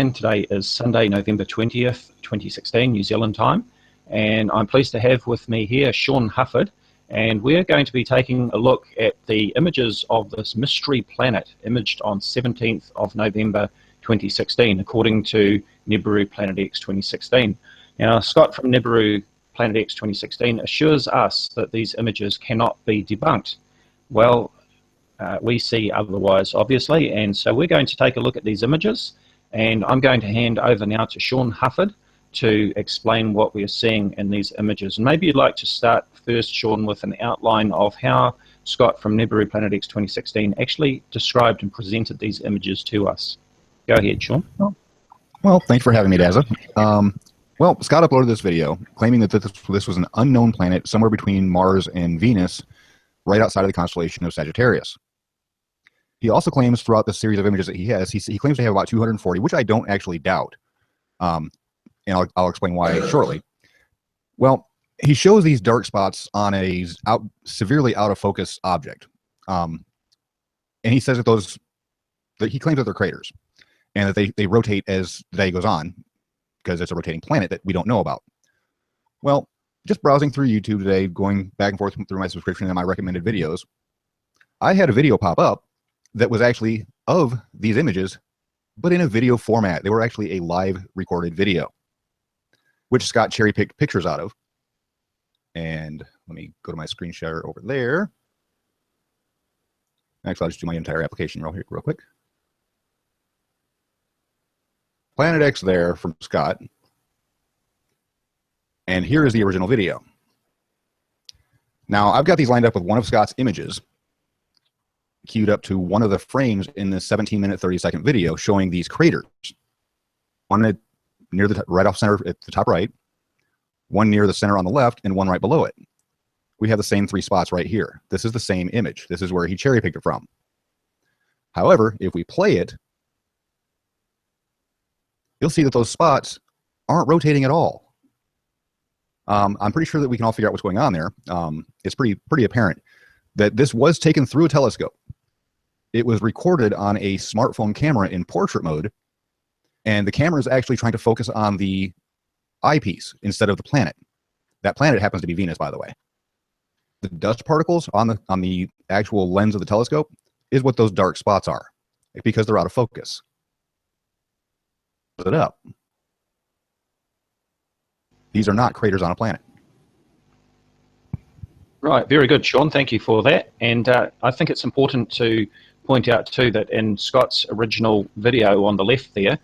And today is Sunday, November 20th, 2016, New Zealand time. And I'm pleased to have with me here Sean Hufford. And we're going to be taking a look at the images of this mystery planet imaged on 17th of November 2016, according to Nibiru Planet X 2016. Now, Scott from Nibiru Planet X 2016 assures us that these images cannot be debunked. Well, we see otherwise, obviously, and so we're going to take a look at these images, and I'm going to hand over now to Sean Hufford to explain what we're seeing in these images. And maybe you'd like to start first, Sean, with an outline of how Scott from Nibiru Planet X 2016 actually described and presented these images to us. Go ahead, Sean. Well, thanks for having me, Daza. Well, Scott uploaded this video claiming that this was an unknown planet somewhere between Mars and Venus, right outside of the constellation of Sagittarius. He also claims throughout the series of images that he has, he claims to have about 240, which I don't actually doubt. And I'll explain why shortly. Well, he shows these dark spots on a severely out of focus object. And he says that he claims that they're craters and that they rotate as the day goes on because it's a rotating planet that we don't know about. Well, just browsing through YouTube today, going back and forth through my subscription and my recommended videos, I had a video pop up that was actually of these images, but in a video format. They were actually a live recorded video, which Scott cherry-picked pictures out of. And let me go to my screen share over there. Actually, I'll just do my entire application real quick. Planet X there from Scott. And here is the original video. Now, I've got these lined up with one of Scott's images queued up to one of the frames in this 17-minute, 30-second video showing these craters. One near the right off center at the top right, one near the center on the left, and one right below it. We have the same three spots right here. This is the same image. This is where he cherry-picked it from. However, if we play it, you'll see that those spots aren't rotating at all. I'm pretty sure that we can all figure out what's going on there. It's pretty apparent that this was taken through a telescope. It was recorded on a smartphone camera in portrait mode, and the camera is actually trying to focus on the eyepiece instead of the planet. That planet happens to be Venus, by the way. The dust particles on the actual lens of the telescope is what those dark spots are, because they're out of focus. Put it up. These are not craters on a planet. Right, very good, Sean. Thank you for that. And I think it's important to point out too that in Scott's original video on the left there,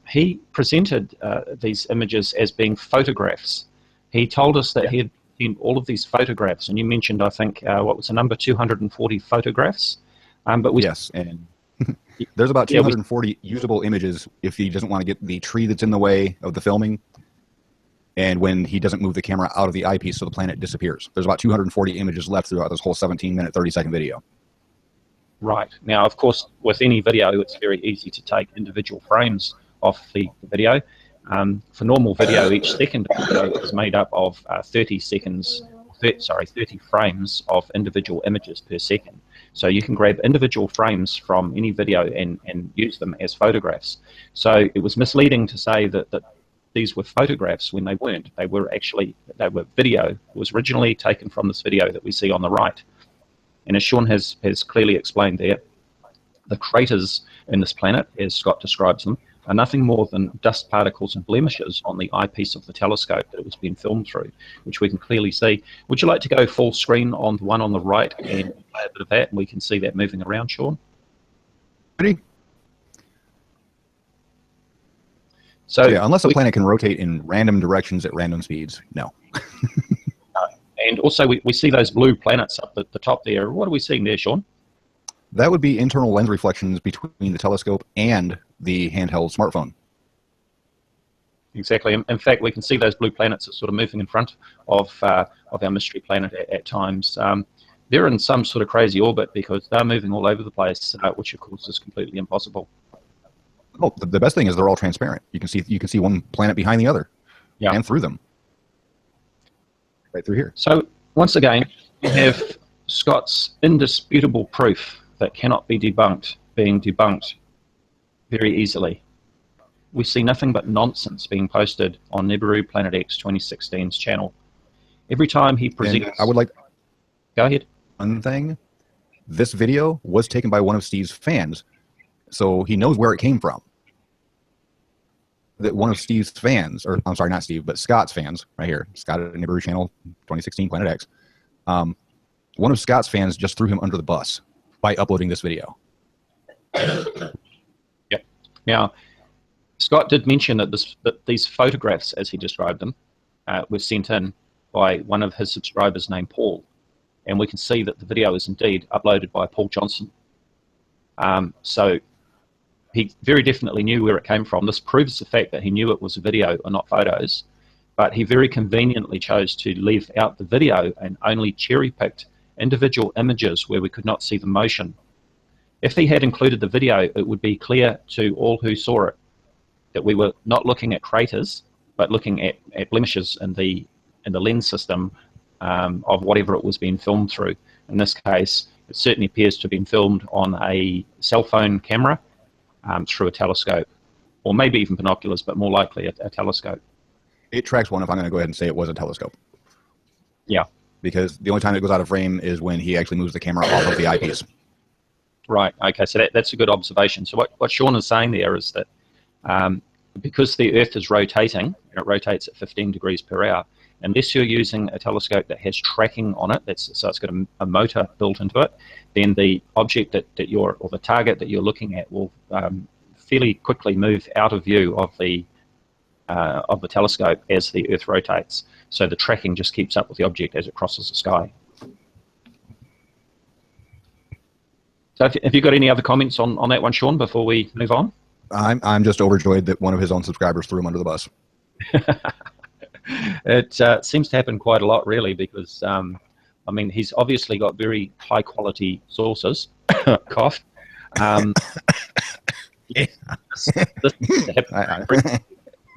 he presented these images as being photographs. He told us that he had seen all of these photographs, and you mentioned, I think, what was the number, 240 photographs? But we yes, and there's about 240 usable images if he doesn't want to get the tree that's in the way of the filming, and when he doesn't move the camera out of the eyepiece so the planet disappears. There's about 240 images left throughout this whole 17-minute, 30-second video. Right. Now, of course, with any video, it's very easy to take individual frames off the video. For normal video, each second of video is made up of 30 frames of individual images per second. So you can grab individual frames from any video and use them as photographs. So it was misleading to say that these were photographs when they weren't. They were video. It was originally taken from this video that we see on the right. And as Sean has clearly explained there, the craters in this planet, as Scott describes them, are nothing more than dust particles and blemishes on the eyepiece of the telescope that it was being filmed through, which we can clearly see. Would you like to go full screen on the one on the right and play a bit of that, and we can see that moving around, Sean? Ready? So yeah, unless a planet can rotate in random directions at random speeds, no. And also we see those blue planets up at the top there. What are we seeing there, Sean? That would be internal lens reflections between the telescope and the handheld smartphone. Exactly. In fact, we can see those blue planets are sort of moving in front of our mystery planet at times. They're in some sort of crazy orbit because they're moving all over the place, which of course is completely impossible. Oh, the best thing is they're all transparent. You can see one planet behind the other, yeah, and through them, right through here. So once again, we have Scott's indisputable proof that cannot be debunked being debunked very easily. we see nothing but nonsense being posted on Nibiru Planet X 2016's channel. Every time he presents... And I would like... Go ahead. One thing, this video was taken by one of Steve's fans, so he knows where it came from. That one of Steve's fans, or I'm sorry, not Steve, but Scott's fans, right here, Scott at Nibiru channel 2016 Planet X, one of Scott's fans just threw him under the bus by uploading this video. Yep. Now, Scott did mention that these photographs, as he described them, were sent in by one of his subscribers named Paul. And we can see that the video is indeed uploaded by Paul Johnson. So he very definitely knew where it came from. This proves the fact that he knew it was a video and not photos. But he very conveniently chose to leave out the video and only cherry-picked individual images where we could not see the motion. If he had included the video, it would be clear to all who saw it that we were not looking at craters, but looking at blemishes in the lens system of whatever it was being filmed through. In this case, it certainly appears to have been filmed on a cell phone camera through a telescope, or maybe even binoculars, but more likely a telescope. It tracks one if I'm going to go ahead and say it was a telescope. Yeah. Because the only time it goes out of frame is when he actually moves the camera off of the eyepiece. Right, okay, so that's a good observation. So what Sean is saying there is that because the Earth is rotating, and it rotates at 15 degrees per hour, unless you're using a telescope that has tracking on it, so it's got a motor built into it, then the object or the target that you're looking at will fairly quickly move out of view of the telescope as the Earth rotates. So the tracking just keeps up with the object as it crosses the sky. So have you got any other comments on that one, Sean, before we move on? I'm just overjoyed that one of his own subscribers threw him under the bus. It seems to happen quite a lot, really, because, I mean, he's obviously got very high-quality sources. Cough.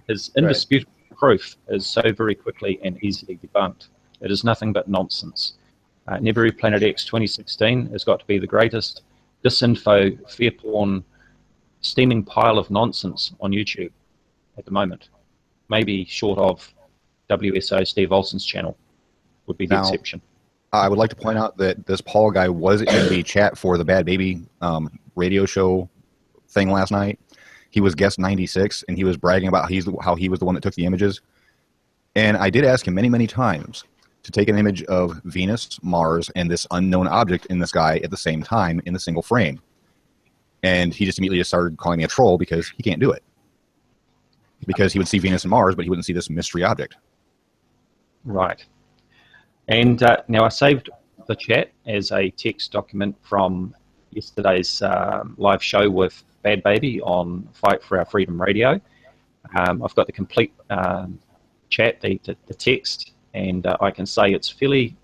His indisputable proof is so very quickly and easily debunked. It is nothing but nonsense. Nibiru Planet X 2016 has got to be the greatest disinfo, fear porn, steaming pile of nonsense on YouTube at the moment. Maybe short of WSO Steve Olson's channel would be the exception. I would like to point out that this Paul guy was in the chat for the Bad Baby radio show thing last night. He was guest 96, and he was bragging about how he was the one that took the images. And I did ask him many, many times to take an image of Venus, Mars, and this unknown object in the sky at the same time in a single frame. And he just immediately started calling me a troll because he can't do it. Because he would see Venus and Mars, but he wouldn't see this mystery object. Right. And now I saved the chat as a text document from yesterday's live show with Bad Baby on Fight for Our Freedom Radio. I've got the complete chat, the text, and I can say it's fairly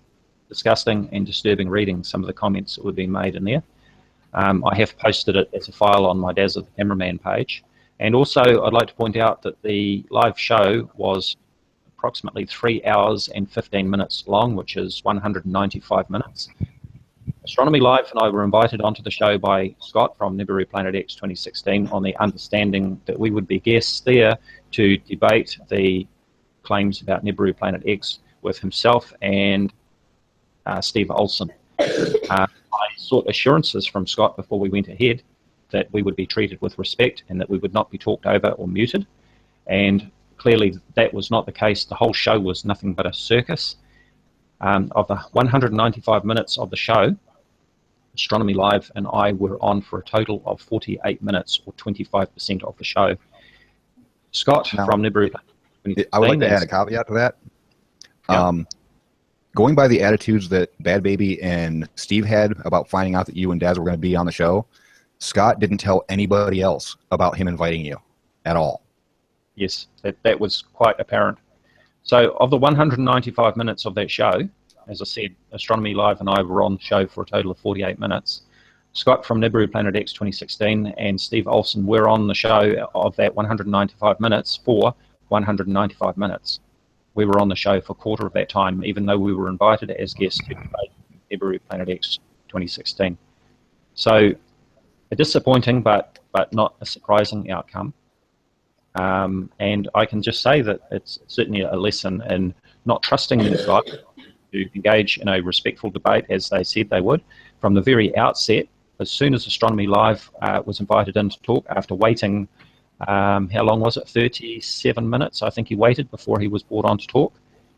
disgusting and disturbing reading some of the comments that were being made in there. I have posted it as a file on my Dazzle the Cameraman page. And also, I'd like to point out that the live show was approximately 3 hours and 15 minutes long, which is 195 minutes. Astronomy Live and I were invited onto the show by Scott from Nibiru Planet X 2016 on the understanding that we would be guests there to debate the claims about Nibiru Planet X with himself and Steve Olson. I sought assurances from Scott before we went ahead that we would be treated with respect and that we would not be talked over or muted. And clearly that was not the case. The whole show was nothing but a circus. Of the 195 minutes of the show, Astronomy Live and I were on for a total of 48 minutes, or 25% of the show. Scott from Nibiru. I would like to add a caveat to that. Yeah. Going by the attitudes that Bad Baby and Steve had about finding out that you and Daz were going to be on the show, Scott didn't tell anybody else about him inviting you at all. Yes, that was quite apparent. So of the 195 minutes of that show, as I said, Astronomy Live and I were on the show for a total of 48 minutes. Scott from Nibiru Planet X 2016 and Steve Olson were on the show of that 195 minutes for 195 minutes. We were on the show for a quarter of that time, even though we were invited as guests to debate Nibiru Planet X 2016. So a disappointing but not a surprising outcome. And I can just say that it's certainly a lesson in not trusting these guys to engage in a respectful debate, as they said they would, from the very outset. As soon as Astronomy Live was invited in to talk, after waiting, how long was it? 37 minutes, I think he waited before he was brought on to talk.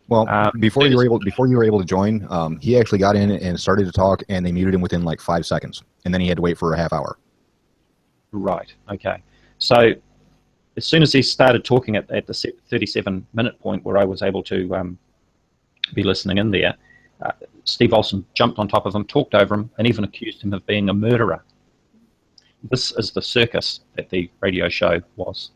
Well, before you were able to join, he actually got in and started to talk, and they muted him within like 5 seconds, and then he had to wait for a half hour. Right. Okay. So as soon as he started talking at the 37-minute point, where I was able to be listening in there, Steve Olsen jumped on top of him, talked over him, and even accused him of being a murderer. This is the circus that the radio show was.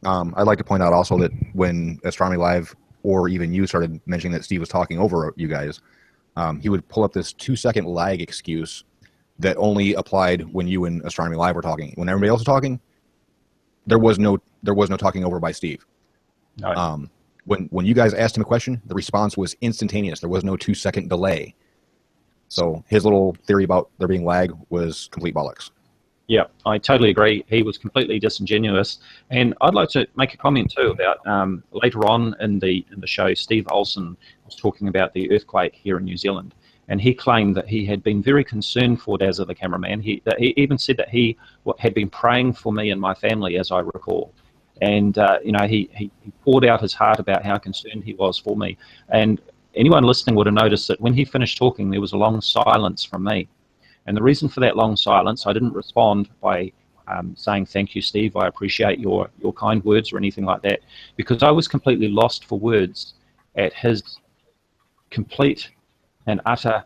I'd like to point out also that when Astronomy Live or even you started mentioning that Steve was talking over you guys, he would pull up this 2-second lag excuse that only applied when you and Astronomy Live were talking. When everybody else was talking, there was no talking over by Steve. No. When you guys asked him a question, the response was instantaneous. There was no 2-second delay. So his little theory about there being lag was complete bollocks. Yeah, I totally agree. He was completely disingenuous. And I'd like to make a comment too about later on in the show, Steve Olsen was talking about the earthquake here in New Zealand. And he claimed that he had been very concerned for Dazza, the cameraman. He even said that he had been praying for me and my family, as I recall. And, he poured out his heart about how concerned he was for me. And anyone listening would have noticed that when he finished talking, there was a long silence from me. And the reason for that long silence, I didn't respond by saying, thank you, Steve, I appreciate your kind words or anything like that, because I was completely lost for words at his complete and utter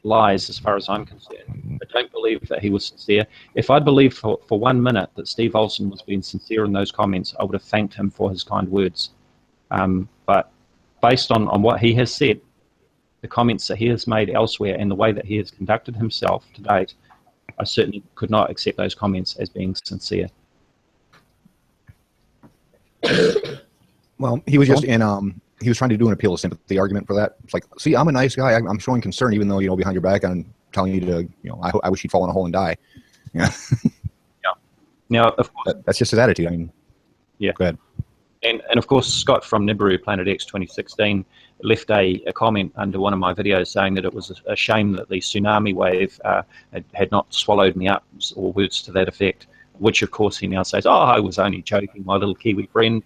lies as far as I'm concerned. I don't believe that he was sincere. If I'd believed for 1 minute that Steve Olsen was being sincere in those comments, I would have thanked him for his kind words. But based on what he has said, the comments that he has made elsewhere, and the way that he has conducted himself to date, I certainly could not accept those comments as being sincere. Well, he was just he was trying to do an appeal of sympathy argument for that. It's like, see, I'm a nice guy. I'm showing concern, even though, behind your back, I'm telling you to, I wish you'd fall in a hole and die. Yeah. Yeah. Now, of course, that's just his attitude. I mean, yeah. Go ahead. And of course, Scott from Nibiru, Planet X 2016, left a comment under one of my videos saying that it was a shame that the tsunami wave had not swallowed me up, or words to that effect, which of course he now says, oh, I was only joking, my little Kiwi friend,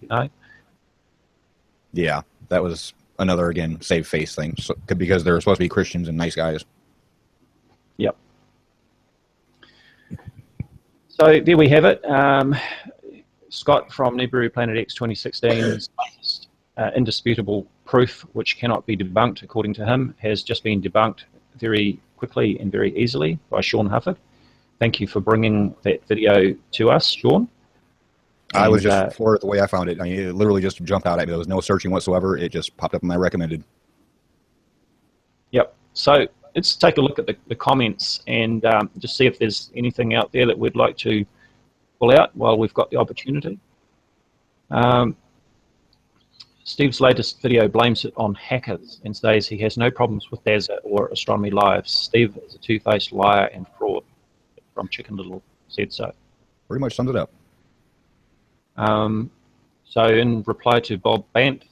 Yeah, that was another, again, save face thing, because they're supposed to be Christians and nice guys. Yep. So there we have it. Scott from Nibiru Planet X 2016's indisputable proof, which cannot be debunked according to him, has just been debunked very quickly and very easily by Sean Hufford. Thank you for bringing that video to us, Sean. I was just floored the way I found it. I mean, it literally just jumped out at me. There was no searching whatsoever. It just popped up in my recommended. Yep. So let's take a look at the comments and just see if there's anything out there that we'd like to pull out while we've got the opportunity. Steve's latest video blames it on hackers and says he has no problems with Dazza or Astronomy Live. Steve is a two-faced liar and fraud. From Chicken Little said so. Pretty much sums it up. So in reply to Bob Bant,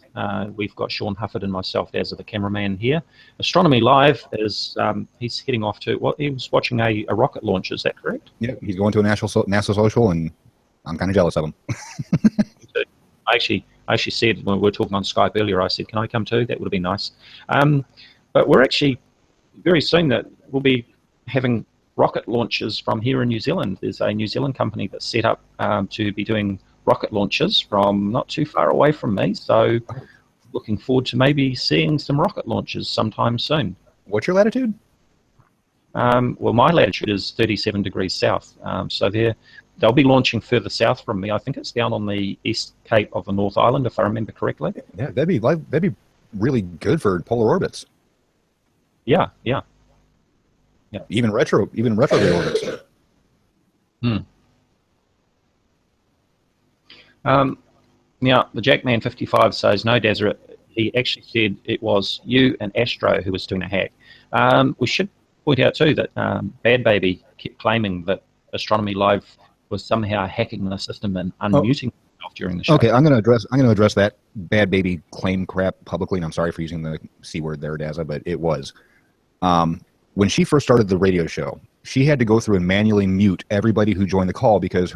we've got Sean Hufford and myself as the cameraman here. Astronomy Live is, he's heading off to, he was watching a rocket launch, is that correct? Yeah, he's going to a NASA social, and I'm kind of jealous of him. I actually said, when we were talking on Skype earlier, I said, can I come too? That would have been nice. But we're actually, very soon, that we'll be having rocket launches from here in New Zealand. There's a New Zealand company that's set up to be doing rocket launches from not too far away from me, so looking forward to maybe seeing some rocket launches sometime soon. What's your latitude? Well, my latitude is 37 degrees south, so they'll be launching further south from me. I think it's down on the east cape of the North Island, if I remember correctly. Yeah, that'd be really good for polar orbits. Yeah. Even retrograde orbits. Now, the Jackman 55 says, no, Dazza, he actually said it was you and Astro who was doing a hack. We should point out, too, that Bad Baby kept claiming that Astronomy Live was somehow hacking the system and Oh, unmuting himself during the show. okay, I'm going to address that bad baby claim crap publicly, and I'm sorry for using the C word there, Daza, but it was. When she first started the radio show, she had to go through and manually mute everybody who joined the call because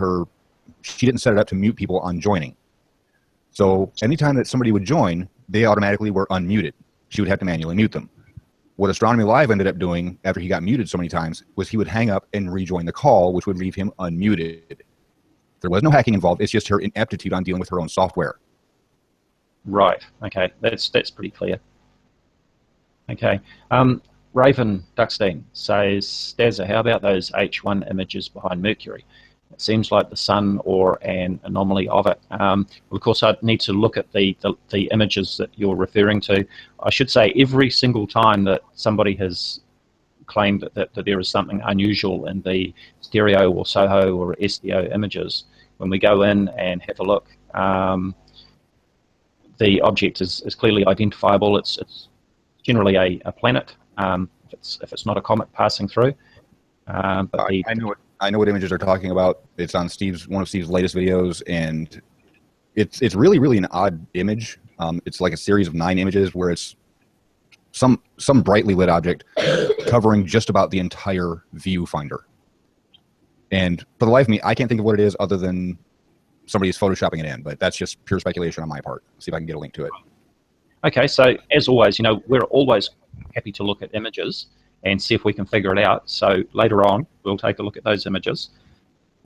she didn't set it up to mute people on joining. So anytime that somebody would join, they automatically were unmuted. She would have to manually mute them. What Astronomy Live ended up doing after he got muted so many times was he would hang up and rejoin the call, which would leave him unmuted. There was no hacking involved. It's just her ineptitude on dealing with her own software. Right. Okay. That's pretty clear. Okay. Raven Duckstein says, Dazza, how about those H1 images behind Mercury? It seems like the sun or an anomaly of it. Well, of course, I'd need to look at the images that you're referring to. I should say every single time that somebody has claimed that there is something unusual in the stereo or SOHO or SDO images, when we go in and have a look, the object is clearly identifiable. It's generally a planet, if it's not a comet passing through. But I know what images they're talking about. It's on one of Steve's latest videos, and it's really an odd image. It's like a series of 9 images where it's some brightly lit object covering just about the entire viewfinder. And for the life of me, I can't think of what it is other than somebody's photoshopping it in, but that's just pure speculation on my part. See if I can get a link to it. Okay, so as always, we're always happy to look at images and see if we can figure it out. So later on, we'll take a look at those images,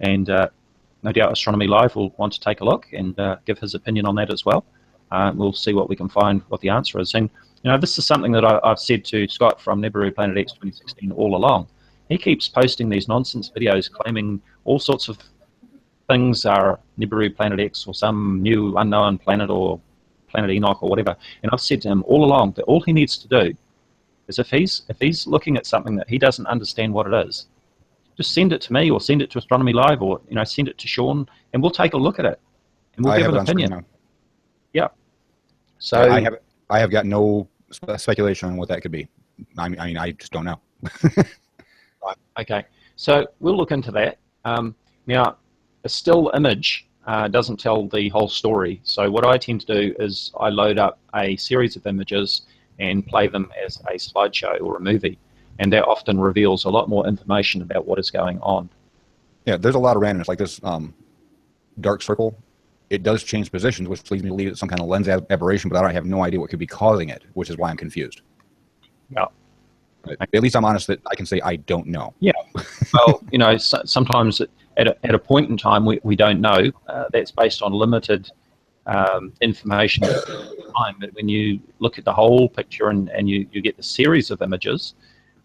and no doubt Astronomy Live will want to take a look and give his opinion on that as well. We'll see what we can find, what the answer is. And this is something that I've said to Scott from Nibiru Planet X 2016 all along. He keeps posting these nonsense videos claiming all sorts of things are Nibiru Planet X or some new unknown planet or Planet Enoch or whatever. And I've said to him all along that all he needs to do is if he's looking at something that he doesn't understand what it is, just send it to me or send it to Astronomy Live or send it to Sean, and we'll take a look at it and we'll give an opinion. Yeah. So I have got no speculation on what that could be. I mean, I just don't know. Okay, so we'll look into that. Now, a still image doesn't tell the whole story. So what I tend to do is I load up a series of images and play them as a slideshow or a movie, and that often reveals a lot more information about what is going on. Yeah, there's a lot of randomness. Like this dark circle, it does change positions, which leads me to believe it's some kind of lens aberration, but I have no idea what could be causing it, which is why I'm confused. Yeah. But at least I'm honest that I can say I don't know. Yeah. Well, sometimes at a point in time we don't know. That's based on limited information at the time. But when you look at the whole picture and you get the series of images,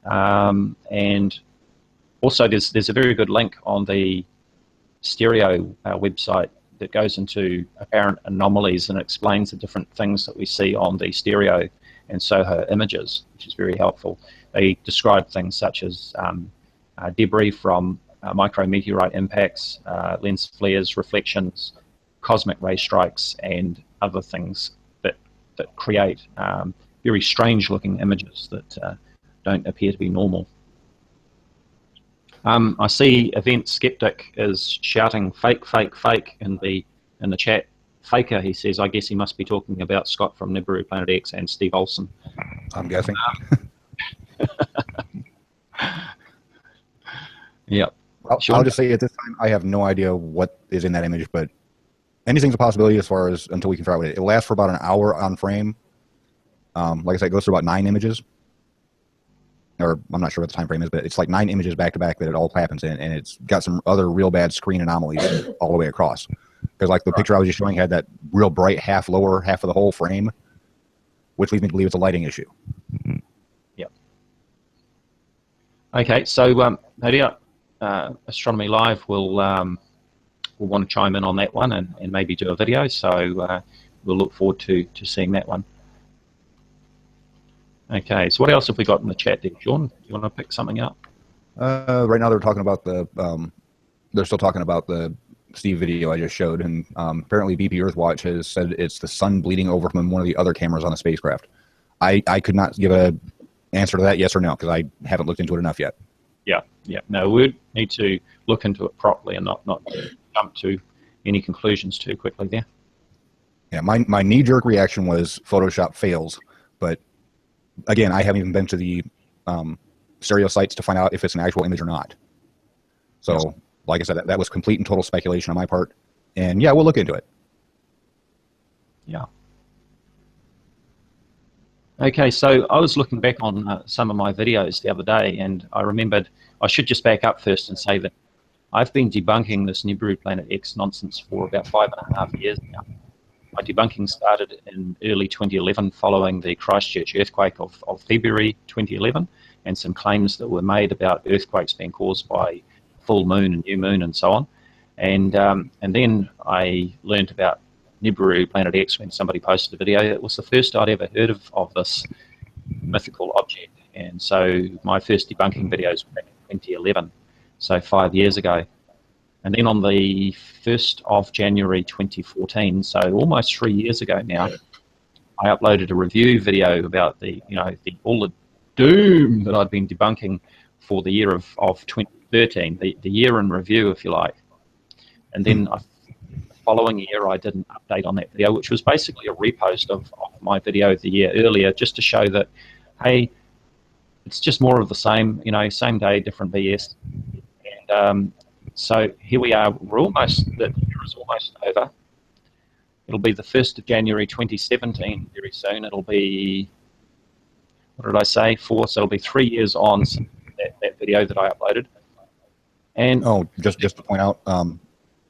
and also there's a very good link on the stereo website that goes into apparent anomalies and explains the different things that we see on the stereo and SOHO images, which is very helpful. They describe things such as debris from micrometeorite impacts, lens flares, reflections, cosmic ray strikes, and other things that create very strange-looking images that don't appear to be normal. I see Event Skeptic is shouting "fake, fake, fake" in the chat. Faker, he says. I guess he must be talking about Scott from Nibiru Planet X and Steve Olson. I'm guessing. Yep. I'll just say at this time I have no idea what is in that image, but anything's a possibility as far as until we can figure out what it is. It lasts for about an hour on frame. Like I said, it goes through about 9 images. Or I'm not sure what the time frame is, but it's like 9 images back to back that it all happens in, and it's got some other real bad screen anomalies all the way across. Because like the picture I was just showing had that real bright half lower half of the whole frame, which leads me to believe it's a lighting issue. Yep. Okay, so Nadia, Astronomy Live will want to chime in on that one and maybe do a video. So we'll look forward to seeing that one. Okay, so what else have we got in the chat there, Sean? Do you want to pick something up? Right now they're talking about they're still talking about the Steve video I just showed, and apparently BP Earthwatch has said it's the sun bleeding over from one of the other cameras on the spacecraft. I could not give an answer to that, yes or no, because I haven't looked into it enough yet. Yeah, yeah. No, we need to look into it properly and not jump to any conclusions too quickly there. Yeah, my knee-jerk reaction was Photoshop fails, but again, I haven't even been to the stereo sites to find out if it's an actual image or not. So, Yes. like I said, that was complete and total speculation on my part. And yeah, we'll look into it. Yeah. Okay, so I was looking back on some of my videos the other day, and I remembered I should just back up first and say that I've been debunking this Nibiru Planet X nonsense for about 5.5 years now. My debunking started in early 2011 following the Christchurch earthquake of February 2011 and some claims that were made about earthquakes being caused by full moon and new moon and so on. And then I learned about Nibiru Planet X when somebody posted a video. It was the first I'd ever heard of this mythical object. And so my first debunking videos were back in 2011, so 5 years ago. And then on the 1st of January 2014, so almost 3 years ago now, I uploaded a review video about all the doom that I'd been debunking for the year of 2013, the year in review, if you like. And then the following year, I did an update on that video, which was basically a repost of my video the year earlier, just to show that, hey, it's just more of the same, same day, different BS. And so here we are. The year is almost over. It'll be the 1st of January 2017 very soon. It'll be, what did I say, 4? So it'll be 3 years on since that video that I uploaded. And just to point out,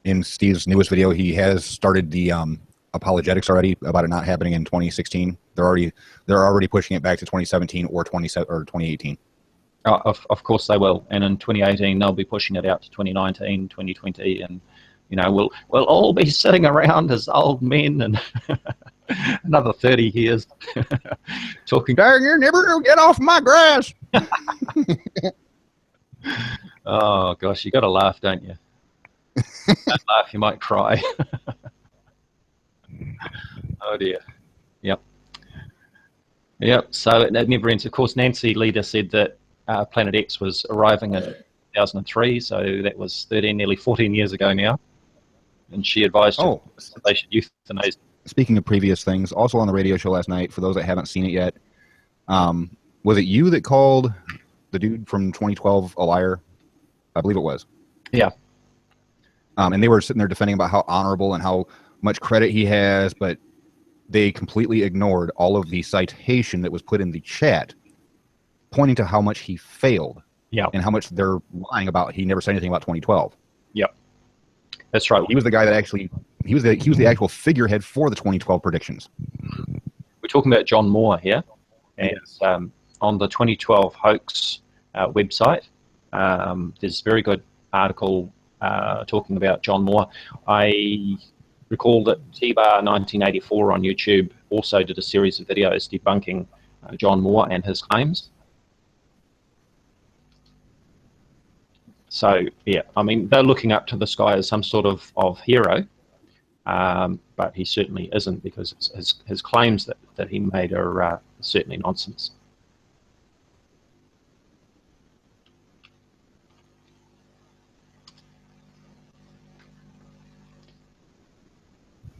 in Steve's newest video, he has started the apologetics already about it not happening in 2016. They're already pushing it back to 2017 or 2018. Of course they will, and in 2018 they'll be pushing it out to 2019, 2020, and we'll all be sitting around as old men and another 30 years talking. Dang, you're never gonna get off my grass. Oh gosh, you got to laugh, don't you? Don't laugh, you might cry. Oh dear. Yep. So that never ends. Of course, Nancy Leader said that Planet X was arriving in 2003, so that was 13, nearly 14 years ago now. And she advised they should euthanize. Speaking of previous things, also on the radio show last night, for those that haven't seen it yet, was it you that called the dude from 2012 a liar? I believe it was. Yeah. And they were sitting there defending about how honorable and how much credit he has, but they completely ignored all of the citation that was put in the chat, pointing to how much he failed. Yeah. And how much they're lying about. He never said anything about 2012. Yep. That's right. He was the guy that actually he was the actual figurehead for the 2012 predictions. We're talking about John Moore here, and on the 2012 hoax website, there's a very good article talking about John Moore. I recall that T-Bar 1984 on YouTube also did a series of videos debunking John Moore and his claims. So, yeah, I mean, they're looking up to this guy as some sort of hero, but he certainly isn't, because his claims that he made are certainly nonsense.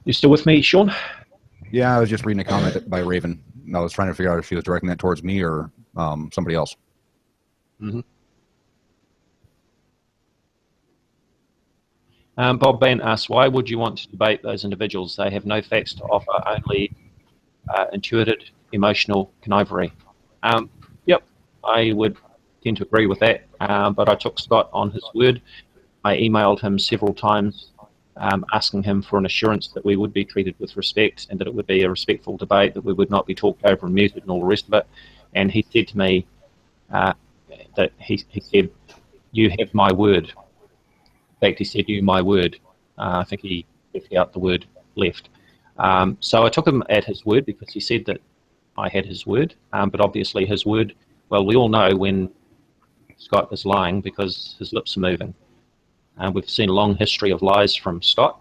You still with me, Sean? Yeah, I was just reading a comment by Raven. I was trying to figure out if she was directing that towards me or somebody else. Mm-hmm. Bob Ban asks, why would you want to debate those individuals? They have no facts to offer, only intuited emotional connivery. Yep, I would tend to agree with that, but I took Scott on his word. I emailed him several times asking him for an assurance that we would be treated with respect and that it would be a respectful debate, that we would not be talked over and muted and all the rest of it. And he said to me that he said, "You have my word." In fact, he said, "You my word." I think he left out the word left. So I took him at his word because he said that I had his word. But obviously his word, well, we all know when Scott is lying because his lips are moving. We've seen a long history of lies from Scott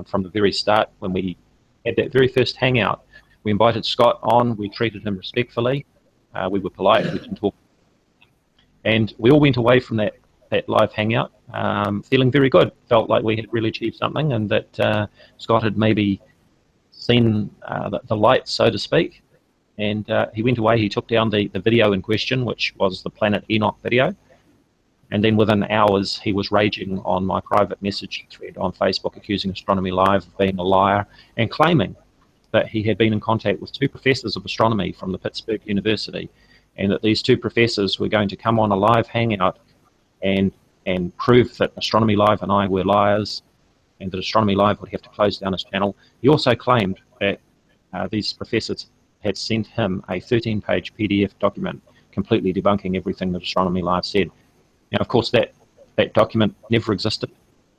from the very start. When we had that very first hangout, we invited Scott on, we treated him respectfully, we were polite, we didn't talk. And we all went away from that live hangout feeling very good. Felt like we had really achieved something, and that Scott had maybe seen the light, so to speak. And he went away, he took down the video in question, which was the Planet Enoch video. And then within hours, he was raging on my private message thread on Facebook, accusing Astronomy Live of being a liar and claiming that he had been in contact with 2 professors of astronomy from the Pittsburgh University, and that these 2 professors were going to come on a live hangout and prove that Astronomy Live and I were liars, and that Astronomy Live would have to close down his channel. He also claimed that these professors had sent him a 13-page PDF document completely debunking everything that Astronomy Live said. Now, of course, that document never existed.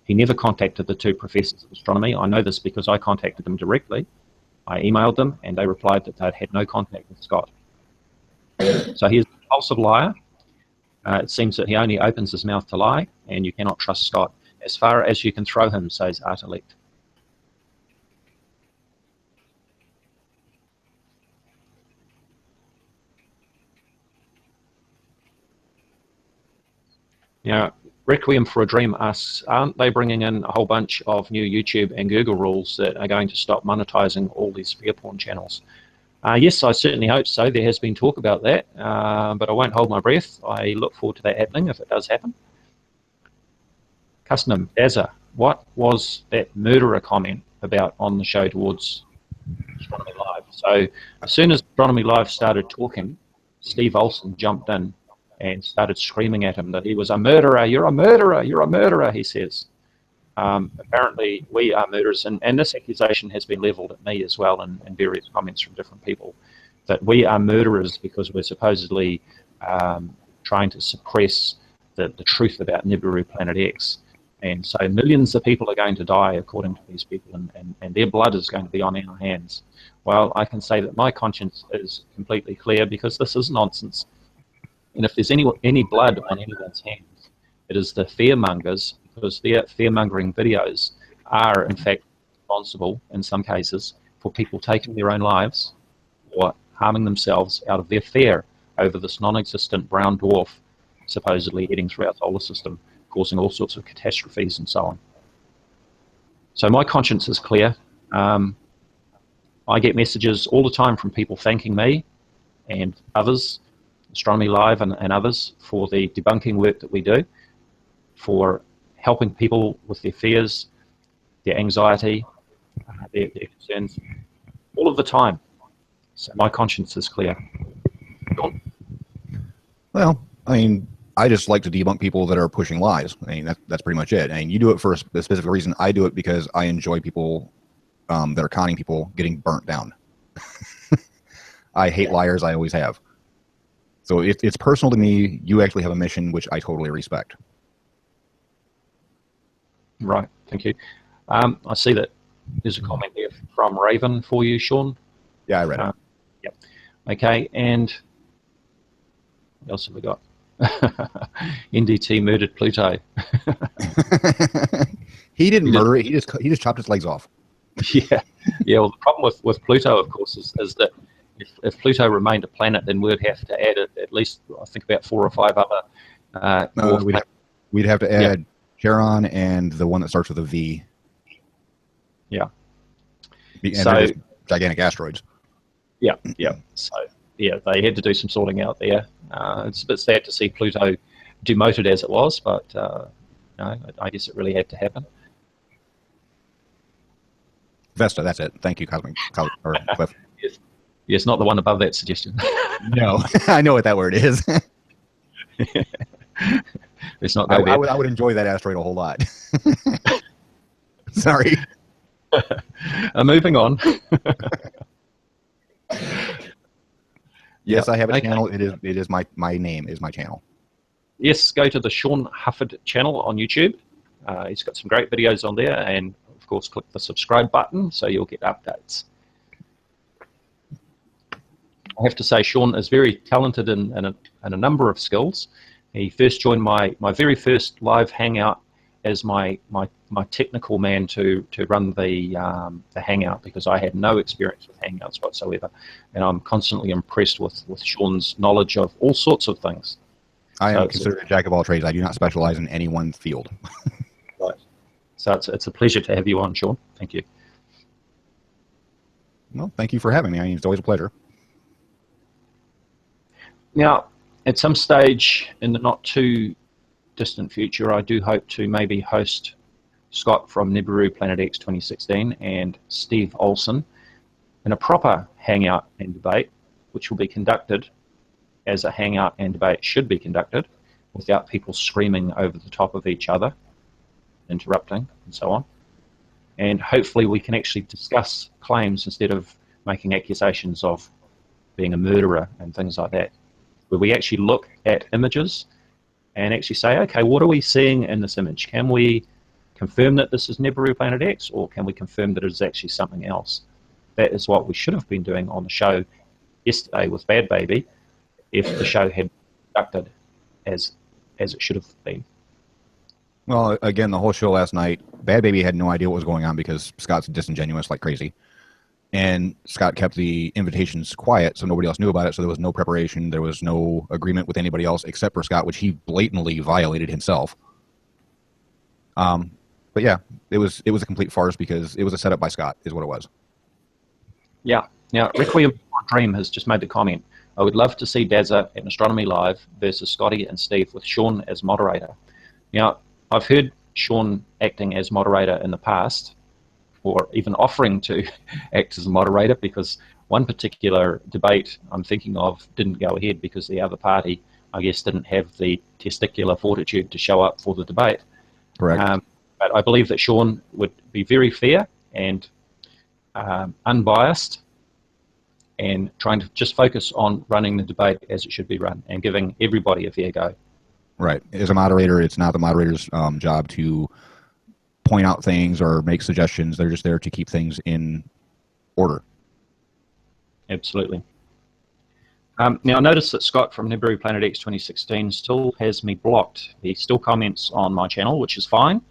He never contacted the 2 professors of astronomy. I know this because I contacted them directly. I emailed them, and they replied that they'd had no contact with Scott. So he's a compulsive liar. It seems that he only opens his mouth to lie, and you cannot trust Scott. As far as you can throw him, says Artelect. Now, Requiem for a Dream asks, aren't they bringing in a whole bunch of new YouTube and Google rules that are going to stop monetizing all these fear porn channels? Yes, I certainly hope so. There has been talk about that, but I won't hold my breath. I look forward to that happening if it does happen. Custom, Dazza, what was that murderer comment about on the show towards Astronomy Live? So as soon as Astronomy Live started talking, Steve Olson jumped in and started screaming at him that he was a murderer. You're a murderer. You're a murderer, he says. Apparently, we are murderers, and this accusation has been leveled at me as well in various comments from different people, that we are murderers because we're supposedly trying to suppress the truth about Nibiru Planet X. And so millions of people are going to die, according to these people, and their blood is going to be on our hands. Well, I can say that my conscience is completely clear because this is nonsense. And if there's any blood on anyone's hands, it is the fearmongers, because their fear-mongering videos are, in fact, responsible, in some cases, for people taking their own lives or harming themselves out of their fear over this non-existent brown dwarf supposedly heading through our solar system, causing all sorts of catastrophes and so on. So my conscience is clear. I get messages all the time from people thanking me and others, Astronomy Live and others, for the debunking work that we do, for helping people with their fears, their anxiety, their concerns, all of the time. So my conscience is clear. Well, I mean, I just like to debunk people that are pushing lies. I mean, that's pretty much it. I mean, you do it for a specific reason. I do it because I enjoy people that are conning people getting burnt down. I hate liars. I always have. So it's personal to me. You actually have a mission, which I totally respect. Right. Thank you. I see that there's a comment there from Raven for you, Sean. Yeah, I read it. Yep. Okay. And what else have we got? NDT murdered Pluto. He didn't murder it. He just chopped its legs off. Yeah. Well, the problem with Pluto, of course, is that if Pluto remained a planet, then we'd have to add at least, I think, about 4 or 5 other. We'd have to add Charon and the one that starts with a V. Yeah. And so gigantic asteroids. Yeah. So yeah, they had to do some sorting out there. It's a bit sad to see Pluto demoted as it was, but I guess it really had to happen. Vesta, that's it. Thank you, Cosmic or Cliff. Yes, not the one above that suggestion. No, I know what that word is. It's not. I would enjoy that asteroid a whole lot. Sorry. Moving on. Yes, I have a channel. It is my name is my channel. Yes, go to the Sean Hufford channel on YouTube. He's got some great videos on there, and of course, click the subscribe button so you'll get updates. I have to say, Sean is very talented in a number of skills. He first joined my very first live hangout as my technical man to run the hangout, because I had no experience with hangouts whatsoever, and I'm constantly impressed with Sean's knowledge of all sorts of things. I So am considered a jack of all trades. I do not specialize in any one field. right. So it's a pleasure to have you on, Sean. Thank you. Well, thank you for having me. I mean, it's always a pleasure. Now, at some stage in the not too distant future, I do hope to maybe host Scott from Nibiru Planet X 2016 and Steve Olson in a proper hangout and debate, which will be conducted as a hangout and debate should be conducted, without people screaming over the top of each other, interrupting, and so on. And hopefully we can actually discuss claims instead of making accusations of being a murderer and things like that, where we actually look at images and actually say, okay, what are we seeing in this image? Can we confirm that this is Nibiru Planet X, or can we confirm that it is actually something else? That is what we should have been doing on the show yesterday with Bad Baby, if the show had conducted as it should have been. Well, again, the whole show last night, Bad Baby had no idea what was going on because Scott's disingenuous like crazy. And Scott kept the invitations quiet, so nobody else knew about it, so there was no preparation. There was no agreement with anybody else except for Scott, which he blatantly violated himself. But yeah, it was a complete farce because it was a setup by Scott, is what it was. Yeah. Now, Requiem for a Dream has just made the comment, I would love to see Dazza at Astronomy Live versus Scotty and Steve with Sean as moderator. Now, I've heard Sean acting as moderator in the past, or even offering to act as a moderator, because one particular debate I'm thinking of didn't go ahead because the other party, I guess, didn't have the testicular fortitude to show up for the debate. Correct. But I believe that Sean would be very fair and unbiased, and trying to just focus on running the debate as it should be run and giving everybody a fair go. Right. As a moderator, it's not the moderator's job to point out things or make suggestions. They're just there to keep things in order. Absolutely. Now, I noticed that Scott from Nibiru Planet X 2016 still has me blocked. He still comments on my channel, which is fine,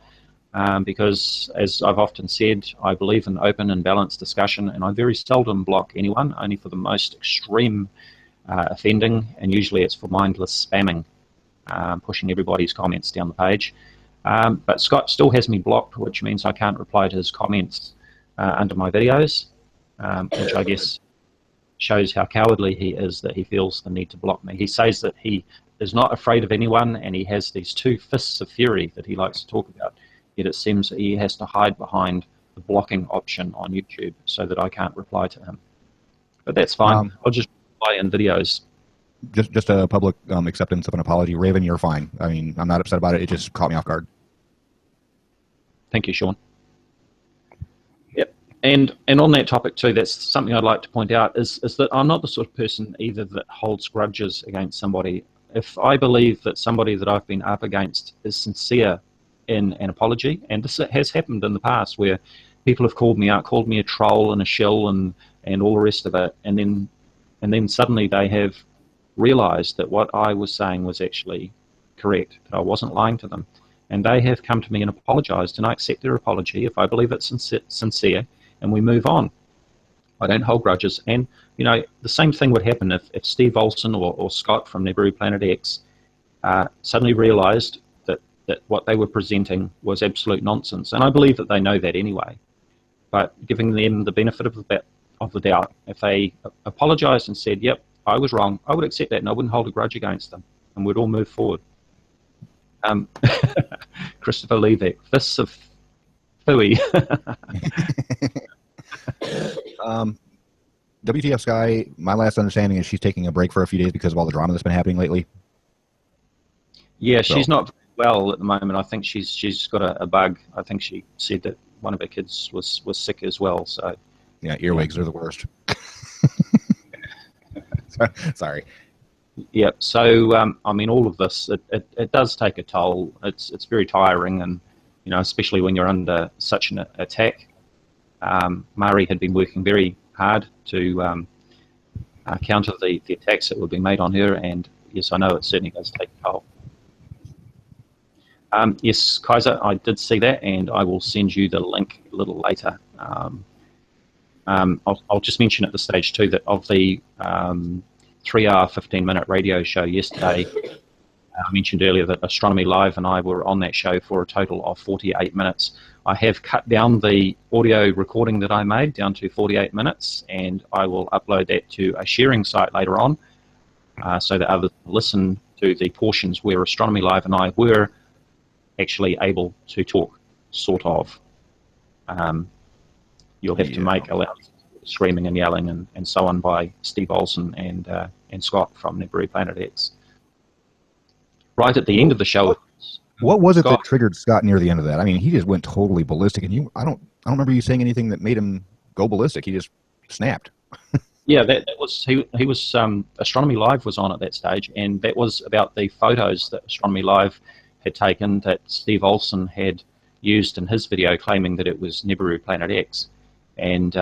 because, as I've often said, I believe in open and balanced discussion, and I very seldom block anyone, only for the most extreme offending, and usually it's for mindless spamming, pushing everybody's comments down the page. But Scott still has me blocked, which means I can't reply to his comments under my videos, which I guess shows how cowardly he is that he feels the need to block me. He says that he is not afraid of anyone, and he has these two fists of fury that he likes to talk about, yet it seems that he has to hide behind the blocking option on YouTube so that I can't reply to him. But that's fine. I'll just reply in videos. Just a public acceptance of an apology. Raven, you're fine. I mean, I'm not upset about it. It just caught me off guard. Thank you, Sean. Yep. And on that topic too, that's something I'd like to point out, is that I'm not the sort of person either that holds grudges against somebody. If I believe that somebody that I've been up against is sincere in an apology, and this has happened in the past where people have called me out, called me a troll and a shill and all the rest of it, and then suddenly they have realized that what I was saying was actually correct, that I wasn't lying to them, and they have come to me and apologized, and I accept their apology if I believe it's sincere, and we move on. I don't hold grudges. And you know, the same thing would happen if Steve Olson or Scott from Nibiru Planet X suddenly realized that what they were presenting was absolute nonsense, and I believe that they know that anyway, but giving them the benefit of the doubt, if they apologized and said, yep, I was wrong, I would accept that, and I wouldn't hold a grudge against them, and we'd all move forward. Christopher Levick, fists of phooey. WTF Sky, my last understanding is she's taking a break for a few days because of all the drama that's been happening lately. Yeah, so. She's not well at the moment. I think she's got a bug. I think she said that one of her kids was sick as well. So yeah, earwigs are the worst. Sorry. Yeah, so I mean, all of this, it does take a toll. It's very tiring, and you know, especially when you're under such an attack. Mari had been working very hard to counter the attacks that were being made on her, and yes, I know it certainly does take a toll. Yes, Kaiser, I did see that, and I will send you the link a little later. I'll just mention at this stage too that of the 3-hour, 15-minute radio show yesterday, I mentioned earlier that Astronomy Live and I were on that show for a total of 48 minutes. I have cut down the audio recording that I made down to 48 minutes, and I will upload that to a sharing site later on, so that others listen to the portions where Astronomy Live and I were actually able to talk, sort of. You'll have to make allowance screaming and yelling and so on by Steve Olson and Scott from Nibiru Planet X. Right at the end of the show. What was it that triggered Scott near the end of that? I mean, he just went totally ballistic, and I don't remember you saying anything that made him go ballistic. He just snapped. Yeah, that was he was Astronomy Live was on at that stage, and that was about the photos that Astronomy Live had taken that Steve Olson had used in his video, claiming that it was Nibiru Planet X. And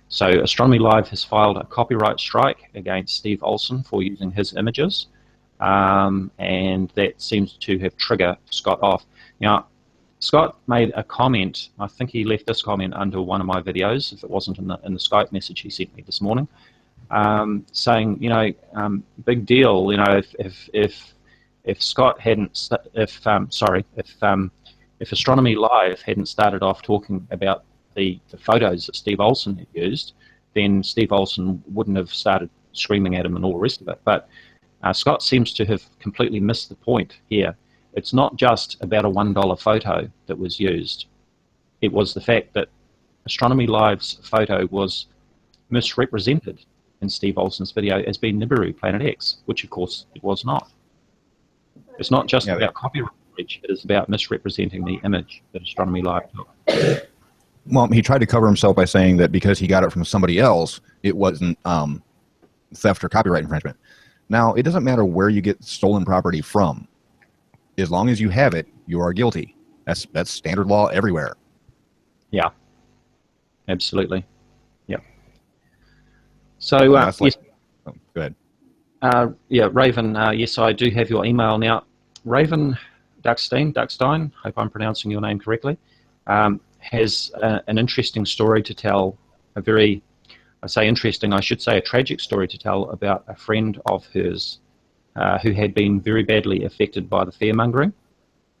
so Astronomy Live has filed a copyright strike against Steve Olson for using his images. And that seems to have triggered Scott off. Now, Scott made a comment. I think he left this comment under one of my videos, if it wasn't in the Skype message he sent me this morning, saying, you know, big deal. You know, if Scott hadn't, if Astronomy Live hadn't started off talking about the photos that Steve Olson had used, then Steve Olson wouldn't have started screaming at him and all the rest of it. But Scott seems to have completely missed the point here. It's not just about a $1 photo that was used. It was the fact that Astronomy Live's photo was misrepresented in Steve Olson's video as being Nibiru Planet X, which of course it was not. It's not just about copyright breach, it is about misrepresenting the image that Astronomy Live took. Well, he tried to cover himself by saying that because he got it from somebody else, it wasn't theft or copyright infringement. Now, it doesn't matter where you get stolen property from. As long as you have it, you are guilty. That's standard law everywhere. Yeah, absolutely. Yeah. So, yes. Oh, go ahead. Yeah, Raven, yes, I do have your email now. Raven Duckstein, hope I'm pronouncing your name correctly, has an interesting story to tell, I say interesting, I should say a tragic story to tell about a friend of hers who had been very badly affected by the fear-mongering.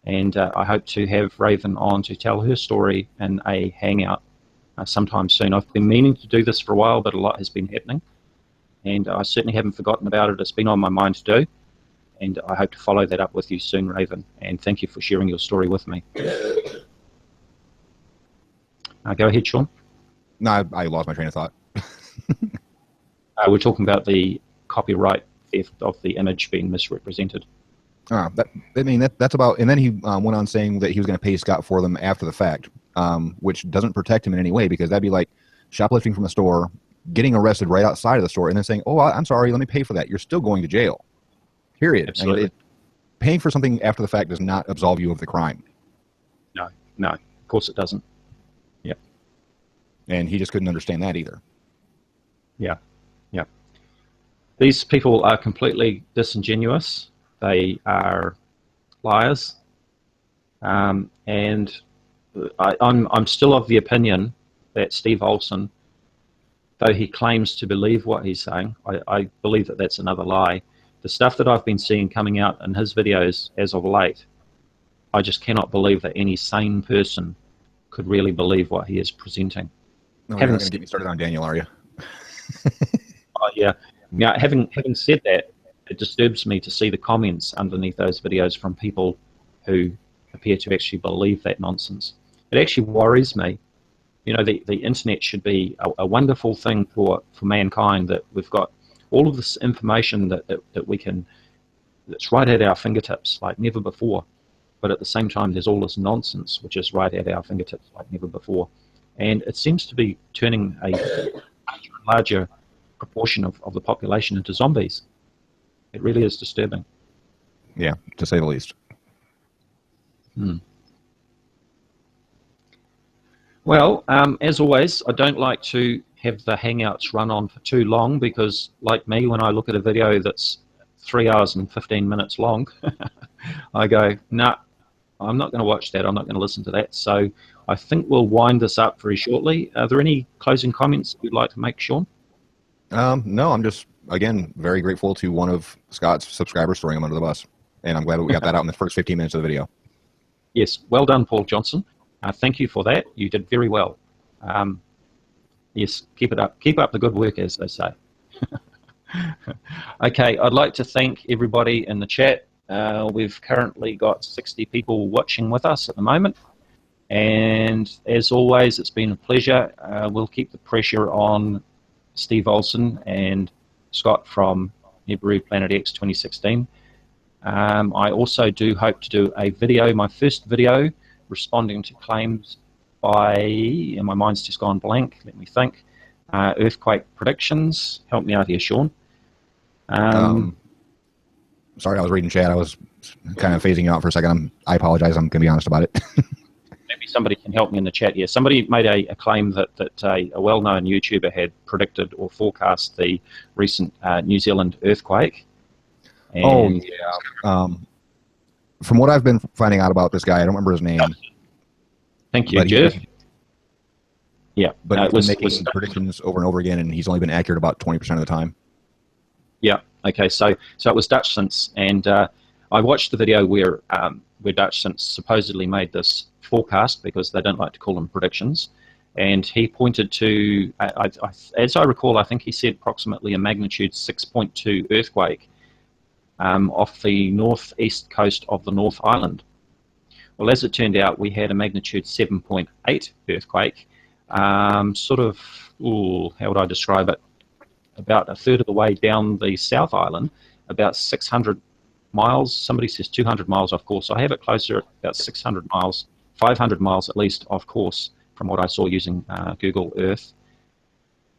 And I hope to have Raven on to tell her story in a hangout sometime soon. I've been meaning to do this for a while, but a lot has been happening. And I certainly haven't forgotten about it. It's been on my mind to do. And I hope to follow that up with you soon, Raven. And thank you for sharing your story with me. Go ahead, Sean. No, I lost my train of thought. We're talking about the copyright theft of the image being misrepresented. That's about, and then he went on saying that he was going to pay Scott for them after the fact, which doesn't protect him in any way, because that'd be like shoplifting from a store, getting arrested right outside of the store, and then saying, oh, I'm sorry, let me pay for that. You're still going to jail. Period. Absolutely. I mean, paying for something after the fact does not absolve you of the crime. No, of course it doesn't. Yeah. And he just couldn't understand that either. Yeah. These people are completely disingenuous. They are liars. And I'm still of the opinion that Steve Olson, though he claims to believe what he's saying, I believe that that's another lie. The stuff that I've been seeing coming out in his videos as of late, I just cannot believe that any sane person could really believe what he is presenting. No, you're not going to get me started on Daniel, are you? Yeah. Having said that, it disturbs me to see the comments underneath those videos from people who appear to actually believe that nonsense. It actually worries me. You know, the internet should be a wonderful thing for mankind, that we've got all of this information that we can, that's right at our fingertips like never before. But at the same time, there's all this nonsense which is right at our fingertips like never before. And it seems to be turning a larger proportion of the population into zombies. It really is disturbing. Yeah, to say the least. Well, as always, I don't like to have the hangouts run on for too long, because like me, when I look at a video that's 3 hours and 15 minutes long, I go, nah, I'm not going to watch that. I'm not going to listen to that. So I think we'll wind this up very shortly. Are there any closing comments you'd like to make, Sean? No, I'm just, again, very grateful to one of Scott's subscribers throwing him under the bus. and I'm glad we got that out in the first 15 minutes of the video. Yes, well done, Paul Johnson. Thank you for that. You did very well. Yes, keep it up. Keep up the good work, as they say. Okay, I'd like to thank everybody in the chat. We've currently got 60 people watching with us at the moment. And as always, it's been a pleasure. We'll keep the pressure on Steve Olsen and Scott from Nibiru Planet X 2016. I also do hope to do a video, my first video, responding to claims by, and my mind's just gone blank, let me think, earthquake predictions. Help me out here, Sean. Sorry, I was reading chat. I was kind of phasing you out for a second. I apologize. I'm going to be honest about it. Maybe somebody can help me in the chat here. Somebody made a claim that a well-known YouTuber had predicted or forecast the recent New Zealand earthquake. And oh, yeah. From what I've been finding out about this guy, I don't remember his name. Thank you, Jeff. Yeah. But he's been making predictions over and over again, and he's only been accurate about 20% of the time. Yeah. Okay, so it was Dutch Sense, and I watched the video where Dutch Sense supposedly made this forecast, because they don't like to call them predictions, and he pointed to, as I recall, I think he said approximately a magnitude 6.2 earthquake off the northeast coast of the North Island. Well, as it turned out, we had a magnitude 7.8 earthquake, sort of, how would I describe it? About a third of the way down the South Island, about 600 miles. Somebody says 200 miles off course. I have it closer, about 600 miles, 500 miles at least off course from what I saw using Google Earth.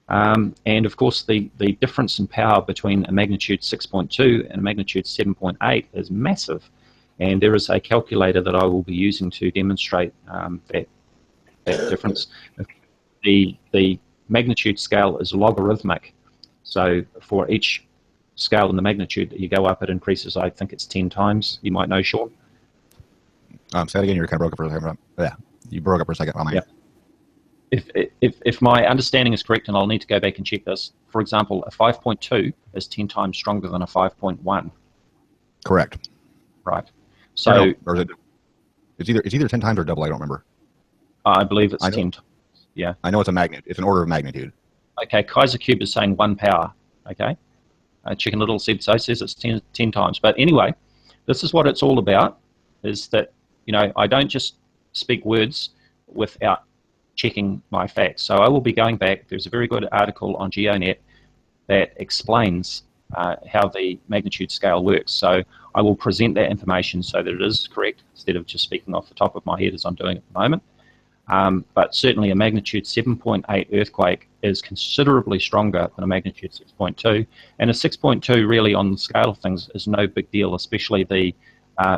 And of course, the difference in power between a magnitude 6.2 and a magnitude 7.8 is massive. And there is a calculator that I will be using to demonstrate that difference. The magnitude scale is logarithmic. So for each scale in the magnitude that you go up, it increases, I think it's 10 times. You might know, Sean. Say it again, you kind of broke up for a second. Yeah, you broke up for a second. Yeah. If my understanding is correct, and I'll need to go back and check this, for example, a 5.2 is 10 times stronger than a 5.1. Correct. Right. So or is it's either 10 times or double, I don't remember. I believe it's 10 times. Yeah. I know it's it's an order of magnitude. Okay, Kaiser Cube is saying 1 power. Okay. Chicken Little says it's 10 times. But anyway, this is what it's all about, is that, you know, I don't just speak words without checking my facts. So I will be going back. There's a very good article on GeoNet that explains how the magnitude scale works. So I will present that information so that it is correct, instead of just speaking off the top of my head as I'm doing at the moment. But certainly a magnitude 7.8 earthquake is considerably stronger than a magnitude 6.2, and a 6.2 really on the scale of things is no big deal, especially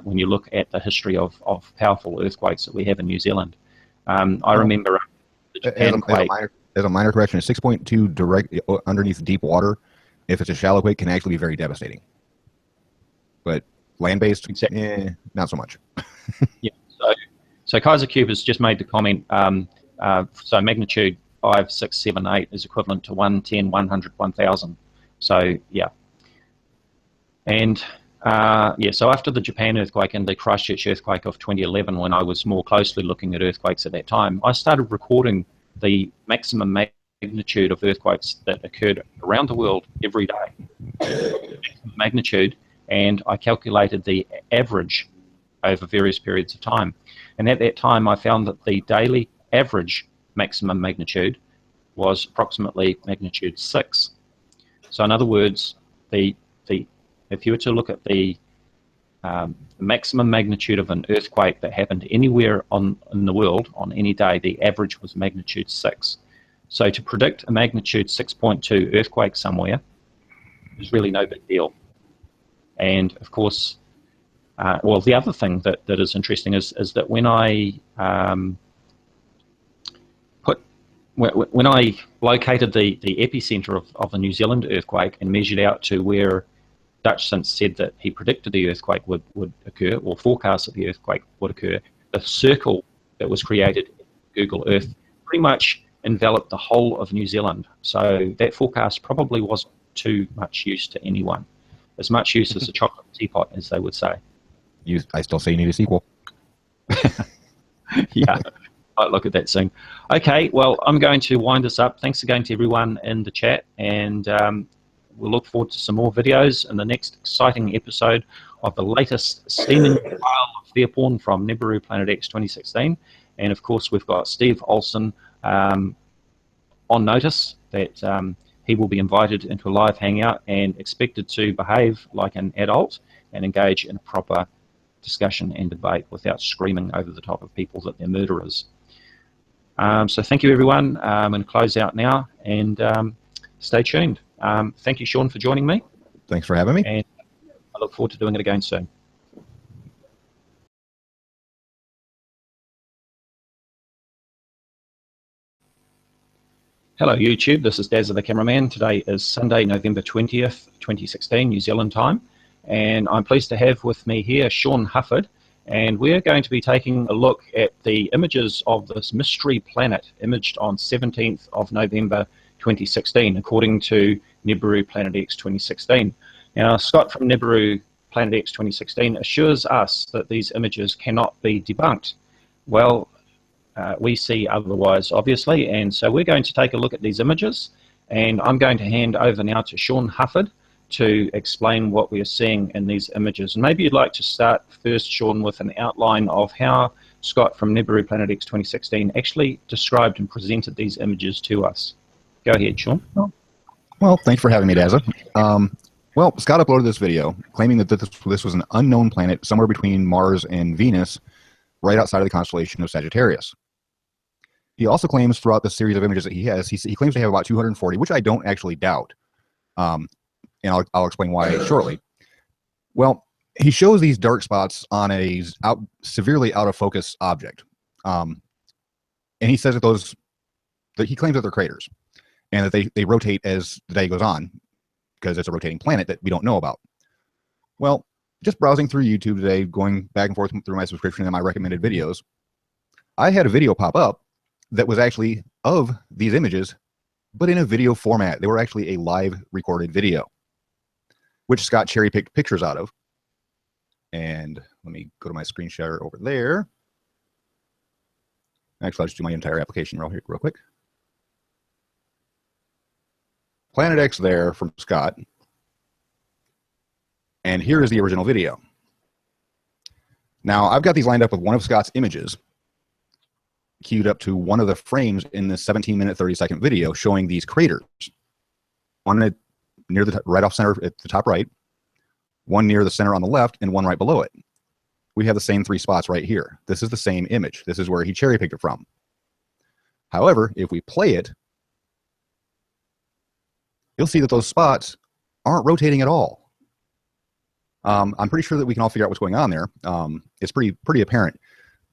when you look at the history of powerful earthquakes that we have in New Zealand. I remember the Japan quake. As a minor correction, a 6.2 direct underneath deep water, if it's a shallow quake, can actually be very devastating. But land-based, exactly. Not so much. Yeah. So Kaiser Cube has just made the comment, so magnitude 5, 6, 7, 8 is equivalent to 1, 10, 100, 1,000. So, yeah. And, yeah, so after the Japan earthquake and the Christchurch earthquake of 2011, when I was more closely looking at earthquakes at that time, I started recording the maximum magnitude of earthquakes that occurred around the world every day. Magnitude, and I calculated the average over various periods of time. And at that time, I found that the daily average maximum magnitude was approximately magnitude 6. So in other words, if you were to look at the maximum magnitude of an earthquake that happened anywhere in the world on any day, the average was magnitude 6. So to predict a magnitude 6.2 earthquake somewhere is really no big deal. And of course, well, the other thing that is interesting is that when I when I located the epicenter of the New Zealand earthquake and measured out to where Dutch Sense said that he predicted the earthquake would occur, or forecast that the earthquake would occur, the circle that was created in Google Earth pretty much enveloped the whole of New Zealand. So that forecast probably wasn't too much use to anyone. As much use as a chocolate teapot, as they would say. I still say you need a sequel. Yeah, might look at that soon. Okay, well, I'm going to wind this up. Thanks again to everyone in the chat, and we'll look forward to some more videos in the next exciting episode of the latest steaming pile of Fairporn from Nibiru Planet X 2016. And of course, we've got Steve Olsen on notice that he will be invited into a live hangout and expected to behave like an adult and engage in a proper discussion and debate without screaming over the top of people that they're murderers. So thank you, everyone. I'm going to close out now, and stay tuned. Thank you, Sean, for joining me. Thanks for having me. And I look forward to doing it again soon. Hello, YouTube. This is Dazza the Cameraman. Today is Sunday, November 20th, 2016, New Zealand time. And I'm pleased to have with me here Sean Hufford, and we're going to be taking a look at the images of this mystery planet imaged on 17th of November 2016, according to Nibiru Planet X 2016. Now, Scott from Nibiru Planet X 2016 assures us that these images cannot be debunked. Well, we see otherwise, obviously, and so we're going to take a look at these images, and I'm going to hand over now to Sean Hufford to explain what we are seeing in these images. And maybe you'd like to start first, Sean, with an outline of how Scott from Nibiru Planet X 2016 actually described and presented these images to us. Go ahead, Sean. Well, thanks for having me, Dazza. Well, Scott uploaded this video claiming that this was an unknown planet somewhere between Mars and Venus, right outside of the constellation of Sagittarius. He also claims throughout the series of images that he has, he claims to have about 240, which I don't actually doubt. And I'll explain why shortly. Well, he shows these dark spots on a severely out of focus object, and he says that he claims that they're craters, and that they rotate as the day goes on, because it's a rotating planet that we don't know about. Well, just browsing through YouTube today, going back and forth through my subscription and my recommended videos, I had a video pop up that was actually of these images, but in a video format. They were actually a live recorded video, which Scott cherry-picked pictures out of. And let me go to my screen share over there. Actually, I'll just do my entire application real quick. Planet X there from Scott. And here is the original video. Now, I've got these lined up with one of Scott's images queued up to one of the frames in this 17-minute, 30-second video showing these craters. One near the right off center at the top right, one near the center on the left, and one right below it. We have the same three spots right here. This is the same image. This is where he cherry-picked it from. However, if we play it, you'll see that those spots aren't rotating at all. I'm pretty sure that we can all figure out what's going on there. It's pretty apparent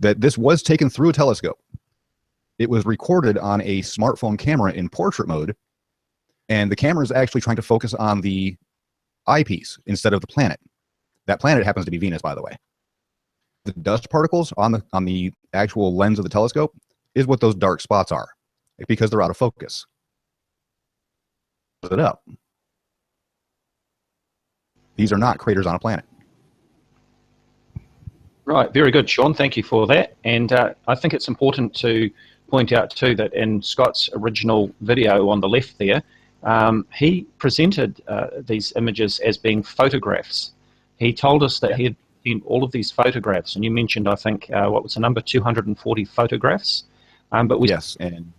that this was taken through a telescope. It was recorded on a smartphone camera in portrait mode, and the camera is actually trying to focus on the eyepiece instead of the planet. That planet happens to be Venus, by the way. The dust particles on the actual lens of the telescope is what those dark spots are, because they're out of focus. Put it up. These are not craters on a planet. Right, very good, Sean. Thank you for that. And I think it's important to point out too that in Scott's original video on the left there, he presented these images as being photographs. He told us that he had seen all of these photographs, and you mentioned, I think, what was the number, 240 photographs? But we yes, and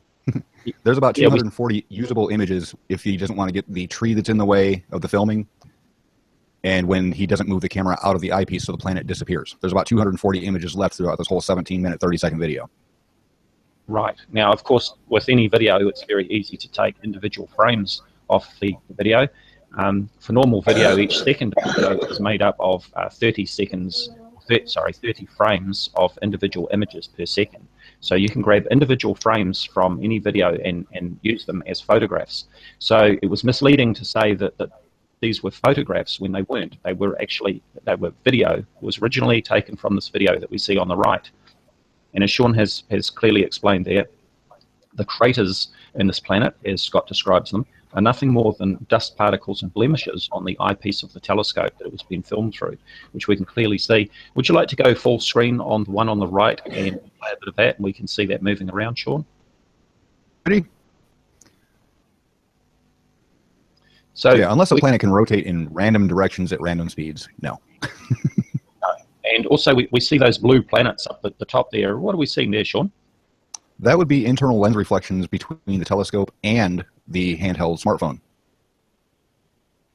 there's about 240 usable images if he doesn't want to get the tree that's in the way of the filming, and when he doesn't move the camera out of the eyepiece so the planet disappears. There's about 240 images left throughout this whole 17-minute, 30-second video. Right. Now, of course, with any video, it's very easy to take individual frames off the video. For normal video, each second of video is made up of 30 frames of individual images per second. So you can grab individual frames from any video and use them as photographs. So it was misleading to say that these were photographs when they weren't. They were video. It was originally taken from this video that we see on the right. And as Sean has clearly explained there, the craters in this planet, as Scott describes them, are nothing more than dust particles and blemishes on the eyepiece of the telescope that it was being filmed through, which we can clearly see. Would you like to go full screen on the one on the right and play a bit of that, and we can see that moving around, Sean? Ready? So yeah, unless a planet can rotate in random directions at random speeds, no. And also we see those blue planets up at the top there. What are we seeing there, Sean? That would be internal lens reflections between the telescope and the handheld smartphone.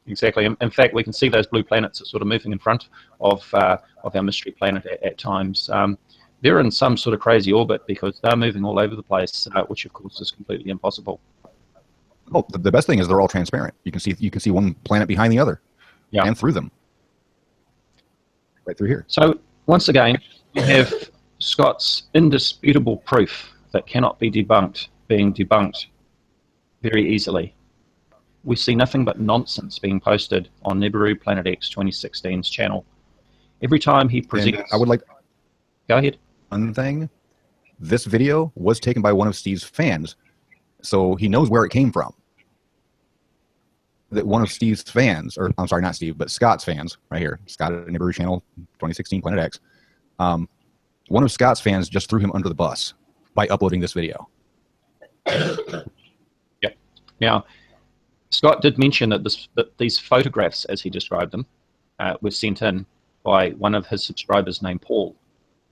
Exactly. In fact, we can see those blue planets are sort of moving in front of our mystery planet at times. They're in some sort of crazy orbit because they're moving all over the place, which of course is completely impossible. Oh, the best thing is they're all transparent. You can see one planet behind the other, yeah, and through them, right through here. So once again, we have Scott's indisputable proof that cannot be debunked being debunked very easily. We see nothing but nonsense being posted on Nibiru Planet X 2016's channel. Every time he presents... And I would like... Go ahead. One thing, this video was taken by one of Steve's fans, so he knows where it came from. That one of Steve's fans, or I'm sorry, not Steve, but Scott's fans, right here, Scott at Nibiru channel 2016 Planet X, one of Scott's fans just threw him under the bus by uploading this video. Yep. Now, Scott did mention that these photographs, as he described them, were sent in by one of his subscribers named Paul,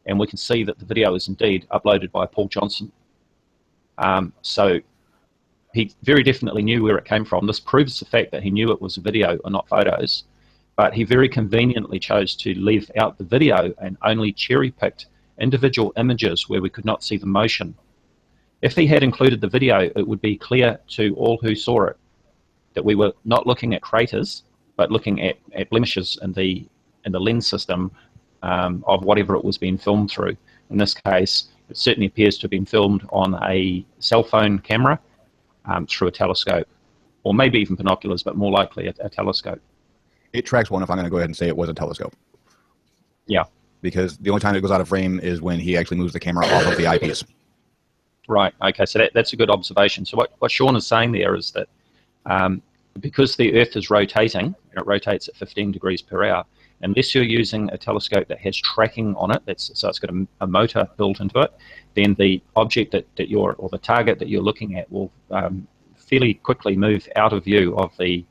and we can see that the video is indeed uploaded by Paul Johnson. So he very definitely knew where it came from. This proves the fact that he knew it was a video and not photos, but he very conveniently chose to leave out the video and only cherry-picked individual images where we could not see the motion. If he had included the video, it would be clear to all who saw it that we were not looking at craters, but looking at blemishes in the lens system of whatever it was being filmed through. In this case, it certainly appears to have been filmed on a cell phone camera through a telescope, or maybe even binoculars, but more likely a telescope. It tracks one if I'm going to go ahead and say it was a telescope. Yeah. Because the only time it goes out of frame is when he actually moves the camera off of the eyepiece. Right, okay, so that's a good observation. So what Sean is saying there is that because the Earth is rotating, it rotates at 15 degrees per hour, unless you're using a telescope that has tracking on it, so it's got a motor built into it, then the object or the target that you're looking at will fairly quickly move out of view of the